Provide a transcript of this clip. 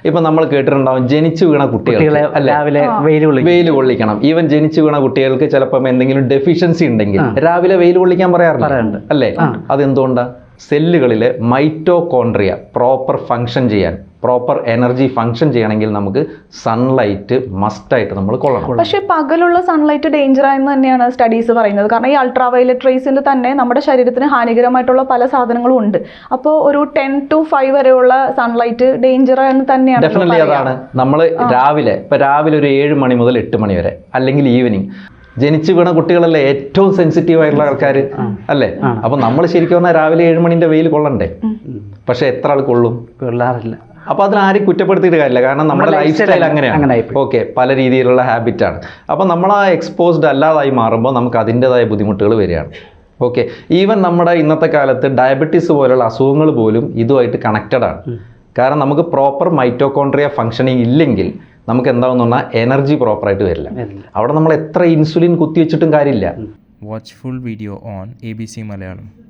ഇപ്പൊ നമ്മൾ കേട്ടിട്ടുണ്ടാവും ജനിച്ചു വീണ കുട്ടികളെ രാവിലെ വെയിൽ കൊള്ളിക്കണം. ഈവൻ ജനിച്ചു വീണ കുട്ടികൾക്ക് ചിലപ്പം എന്തെങ്കിലും ഡെഫിഷ്യൻസി ഉണ്ടെങ്കിൽ രാവിലെ വെയിൽ കൊള്ളിക്കാൻ പറയാറുണ്ട് അല്ലേ? അതെന്തുകൊണ്ടാ? സെല്ലുകളിലെ മൈറ്റോകോൺട്രിയ പ്രോപ്പർ ഫങ്ഷൻ ചെയ്യാൻ, പ്രോപ്പർ എനർജി ഫങ്ഷൻ ചെയ്യണമെങ്കിൽ നമുക്ക് സൺലൈറ്റ് മസ്റ്റായിട്ട് നമ്മൾ കൊള്ളണം. പക്ഷേ പകലുള്ള സൺലൈറ്റ് ഡേഞ്ചർ ആയെന്ന് തന്നെയാണ് സ്റ്റഡീസ് പറയുന്നത്. കാരണം ഈ അൾട്രാ വയലറ്റ് റേസിൽ തന്നെ നമ്മുടെ ശരീരത്തിന് ഹാനികരമായിട്ടുള്ള പല സാധനങ്ങളും ഉണ്ട്. അപ്പോൾ ഒരു 10 to 5 വരെയുള്ള സൺലൈറ്റ് ഡേഞ്ചർ ആണെന്ന് തന്നെയാണ്. ഡെഫിനറ്റ്ലി അതാണ്. നമ്മൾ രാവിലെ ഒരു 7 മണി മുതൽ 8 മണി വരെ, അല്ലെങ്കിൽ ഈവനിങ്, ജനിച്ചു വീണ കുട്ടികളല്ലേ ഏറ്റവും സെൻസിറ്റീവ് ആയിട്ടുള്ള ആൾക്കാർ അല്ലേ? അപ്പൊ നമ്മൾ ശരിക്കും പറഞ്ഞാൽ രാവിലെ 7 മണിന്റെ വെയിൽ കൊള്ളണ്ടേ? പക്ഷെ എത്ര ആൾ കൊള്ളാറില്ല. അപ്പൊ അതിനാരും കുറ്റപ്പെടുത്തിയിട്ട് കാര്യമില്ല. കാരണം നമ്മുടെ ലൈഫ് സ്റ്റൈൽ അങ്ങനെയാണ്. ഓക്കെ, പല രീതിയിലുള്ള ഹാബിറ്റാണ്. അപ്പൊ നമ്മൾ ആ എക്സ്പോസ്ഡ് അല്ലാതായി മാറുമ്പോൾ നമുക്ക് അതിൻ്റെതായ ബുദ്ധിമുട്ടുകൾ വരികയാണ്. ഓക്കെ, ഈവൻ നമ്മുടെ ഇന്നത്തെ കാലത്ത് ഡയബറ്റീസ് പോലുള്ള അസുഖങ്ങൾ പോലും ഇതുമായിട്ട് കണക്റ്റഡ് ആണ്. കാരണം നമുക്ക് പ്രോപ്പർ മൈറ്റോകോൺട്രിയ ഫങ്ഷനിങ് ഇല്ലെങ്കിൽ നമുക്ക് എന്താണെന്ന് പറഞ്ഞാൽ എനർജി പ്രോപ്പറായിട്ട് വരില്ല. അവിടെ നമ്മൾ എത്ര ഇൻസുലിൻ കുത്തിവെച്ചിട്ടും കാര്യമില്ല. Watch full video on ABC Malayalam.